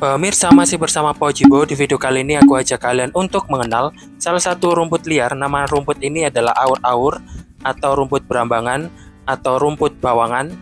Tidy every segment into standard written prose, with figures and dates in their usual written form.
Pemirsa, masih bersama Pojibo. Di video kali ini aku ajak kalian untuk mengenal salah satu rumput liar. Nama rumput ini adalah aur-aur atau rumput berambangan atau rumput bawangan.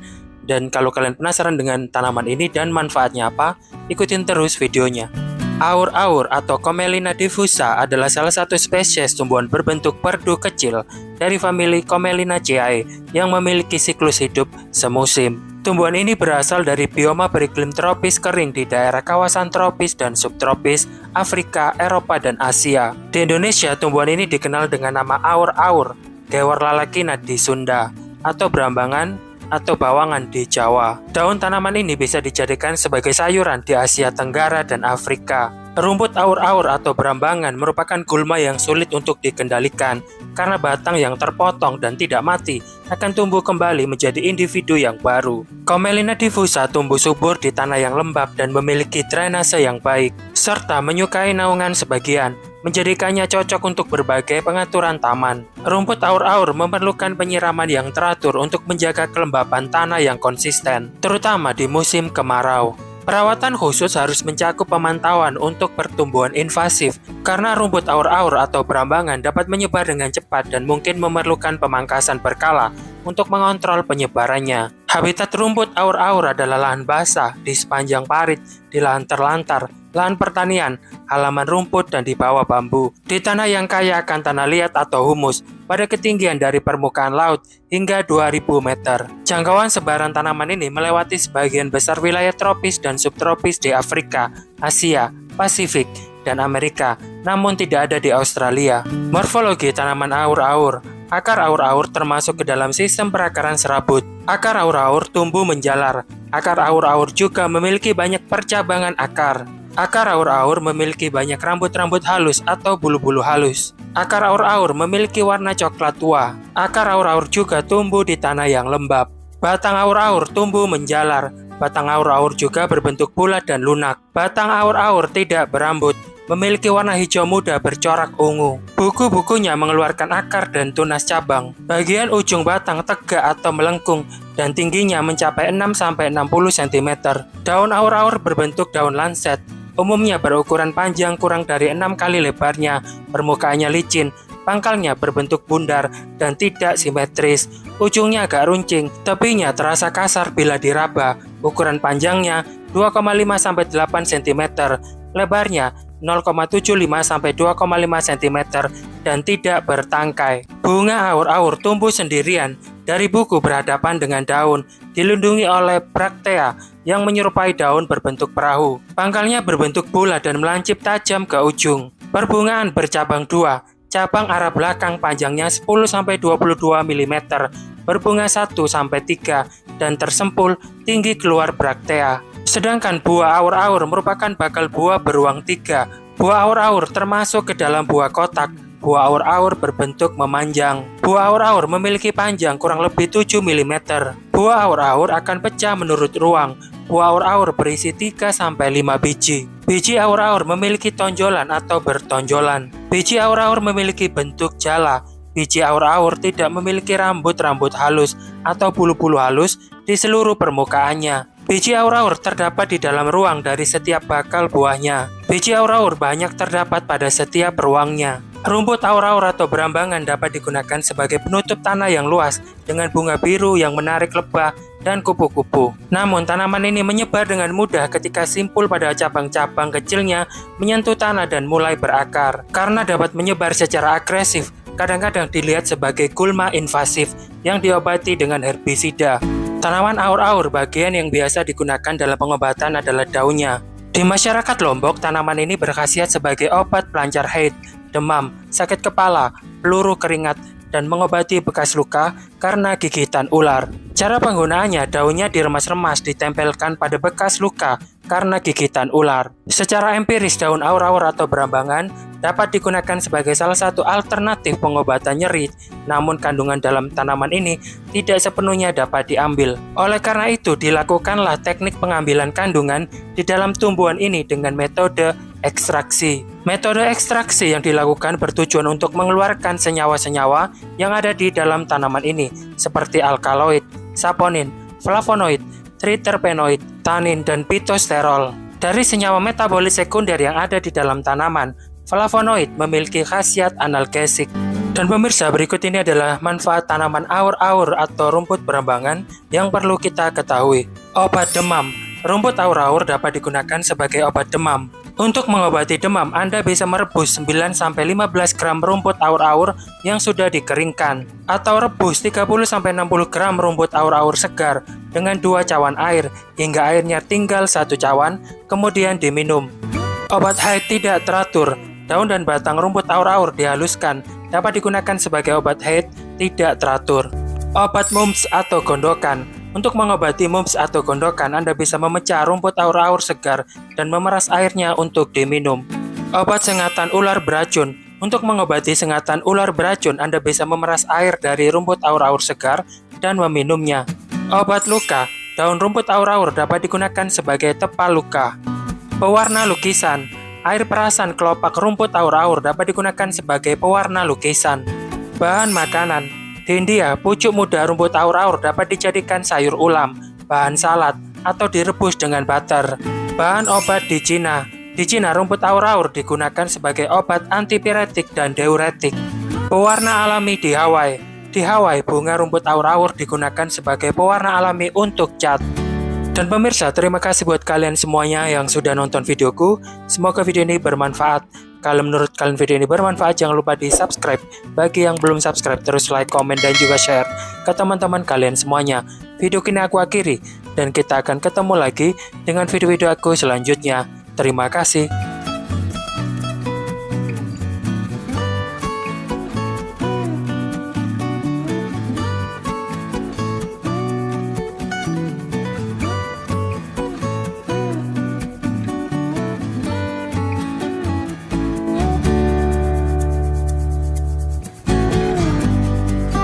Dan kalau kalian penasaran dengan tanaman ini dan manfaatnya apa, ikutin terus videonya. Aur-aur atau Commelina diffusa adalah salah satu spesies tumbuhan berbentuk perdu kecil dari famili Commelinaceae yang memiliki siklus hidup semusim. Tumbuhan ini berasal dari bioma beriklim tropis kering di daerah kawasan tropis dan subtropis, Afrika, Eropa, dan Asia. Di Indonesia, tumbuhan ini dikenal dengan nama aur-aur, gewor lalakina di Sunda, atau berambangan atau bawangan di Jawa. Daun tanaman ini bisa dijadikan sebagai sayuran di Asia Tenggara dan Afrika. Rumput aur-aur atau berambangan merupakan gulma yang sulit untuk dikendalikan karena batang yang terpotong dan tidak mati akan tumbuh kembali menjadi individu yang baru. Commelina diffusa tumbuh subur di tanah yang lembab dan memiliki drainase yang baik, serta menyukai naungan sebagian, menjadikannya cocok untuk berbagai pengaturan taman. Rumput aur-aur memerlukan penyiraman yang teratur untuk menjaga kelembapan tanah yang konsisten, terutama di musim kemarau. Perawatan khusus harus mencakup pemantauan untuk pertumbuhan invasif, karena rumput aur-aur atau berambangan dapat menyebar dengan cepat dan mungkin memerlukan pemangkasan berkala untuk mengontrol penyebarannya. Habitat rumput aur-aur adalah lahan basah di sepanjang parit, di lahan terlantar, lahan pertanian, halaman rumput, dan di bawah bambu. Di tanah yang kaya akan tanah liat atau humus, pada ketinggian dari permukaan laut hingga 2000 meter. Jangkauan sebaran tanaman ini melewati sebagian besar wilayah tropis dan subtropis di Afrika, Asia, Pasifik, dan Amerika, namun tidak ada di Australia. Morfologi tanaman aur-aur. Akar aur-aur termasuk ke dalam sistem perakaran serabut. Akar aur-aur tumbuh menjalar. Akar aur-aur juga memiliki banyak percabangan akar. Akar aur-aur memiliki banyak rambut-rambut halus atau bulu-bulu halus. Akar aur-aur memiliki warna coklat tua. Akar aur-aur juga tumbuh di tanah yang lembab. Batang aur-aur tumbuh menjalar. Batang aur-aur juga berbentuk bulat dan lunak. Batang aur-aur tidak berambut, memiliki warna hijau muda bercorak ungu. Buku-bukunya mengeluarkan akar dan tunas cabang. Bagian ujung batang tegak atau melengkung dan tingginya mencapai 6-60 cm. Daun aur-aur berbentuk daun lancet. Umumnya berukuran panjang kurang dari 6 kali lebarnya. Permukaannya licin, pangkalnya berbentuk bundar dan tidak simetris. Ujungnya agak runcing, tepinya terasa kasar bila diraba. Ukuran panjangnya 2,5-8 cm, lebarnya 0,75-2,5 cm, dan tidak bertangkai. Bunga aur-aur tumbuh sendirian dari buku berhadapan dengan daun, dilindungi oleh braktea yang menyerupai daun berbentuk perahu. Pangkalnya berbentuk bulat dan melancip tajam ke ujung. Perbungaan bercabang dua, cabang arah belakang panjangnya 10-22 mm, berbunga 1-3, dan tersempul tinggi keluar braktea. Sedangkan buah aur-aur merupakan bakal buah beruang 3. Buah aur-aur termasuk ke dalam buah kotak. Buah aur-aur berbentuk memanjang. Buah aur-aur memiliki panjang kurang lebih 7 mm. Buah aur-aur akan pecah menurut ruang. Buah aur-aur berisi 3-5 biji. Biji aur-aur memiliki tonjolan atau bertonjolan. Biji aur-aur memiliki bentuk jala. Biji aur-aur tidak memiliki rambut-rambut halus atau bulu-bulu halus di seluruh permukaannya. Biji aur-aur terdapat di dalam ruang dari setiap bakal buahnya. Biji aur-aur banyak terdapat pada setiap ruangnya. Rumput aur-aur atau berambangan dapat digunakan sebagai penutup tanah yang luas dengan bunga biru yang menarik lebah dan kupu-kupu. Namun tanaman ini menyebar dengan mudah ketika simpul pada cabang-cabang kecilnya menyentuh tanah dan mulai berakar. Karena dapat menyebar secara agresif, kadang-kadang dilihat sebagai gulma invasif yang diobati dengan herbisida. Tanaman aur-aur bagian yang biasa digunakan dalam pengobatan adalah daunnya. Di masyarakat Lombok, tanaman ini berkhasiat sebagai obat pelancar haid, demam, sakit kepala, peluru keringat, dan mengobati bekas luka karena gigitan ular. Cara penggunaannya, daunnya diremas-remas ditempelkan pada bekas luka karena gigitan ular. Secara empiris, daun aur-aur atau berambangan dapat digunakan sebagai salah satu alternatif pengobatan nyeri, namun kandungan dalam tanaman ini tidak sepenuhnya dapat diambil. Oleh karena itu, dilakukanlah teknik pengambilan kandungan di dalam tumbuhan ini dengan metode ekstraksi. Metode ekstraksi yang dilakukan bertujuan untuk mengeluarkan senyawa-senyawa yang ada di dalam tanaman ini, seperti alkaloid, saponin, flavonoid, triterpenoid, tanin, dan pitosterol. Dari senyawa metabolit sekunder yang ada di dalam tanaman, flavonoid memiliki khasiat analgesik. Dan pemirsa, berikut ini adalah manfaat tanaman aur-aur atau rumput berambangan yang perlu kita ketahui. Obat demam. Rumput aur-aur dapat digunakan sebagai obat demam. Untuk mengobati demam, Anda bisa merebus 9-15 gram rumput aur-aur yang sudah dikeringkan, atau rebus 30-60 gram rumput aur-aur segar dengan 2 cawan air hingga airnya tinggal 1 cawan, kemudian diminum. Obat haid tidak teratur. Daun dan batang rumput aur-aur dihaluskan, dapat digunakan sebagai obat haid tidak teratur. Obat mumps atau gondokan. Untuk mengobati mumps atau gondokan, Anda bisa memecah rumput aur-aur segar dan memeras airnya untuk diminum. Obat sengatan ular beracun. Untuk mengobati sengatan ular beracun, Anda bisa memeras air dari rumput aur-aur segar dan meminumnya. Obat luka. Daun rumput aur-aur dapat digunakan sebagai tepal luka. Pewarna lukisan. Air perasan kelopak rumput aur-aur dapat digunakan sebagai pewarna lukisan. Bahan makanan. Di India, pucuk muda rumput aur-aur dapat dijadikan sayur ulam, bahan salad, atau direbus dengan butter. Bahan obat di Cina. Di Cina, rumput aur-aur digunakan sebagai obat antipiretik dan diuretik. Pewarna alami di Hawaii. Di Hawaii, bunga rumput aur-aur digunakan sebagai pewarna alami untuk cat. Dan pemirsa, terima kasih buat kalian semuanya yang sudah nonton videoku. Semoga video ini bermanfaat. Kalau menurut kalian video ini bermanfaat, jangan lupa di subscribe. Bagi yang belum subscribe, terus like, komen, dan juga share ke teman-teman kalian semuanya. Video ini aku akhiri, dan kita akan ketemu lagi dengan video-video aku selanjutnya. Terima kasih.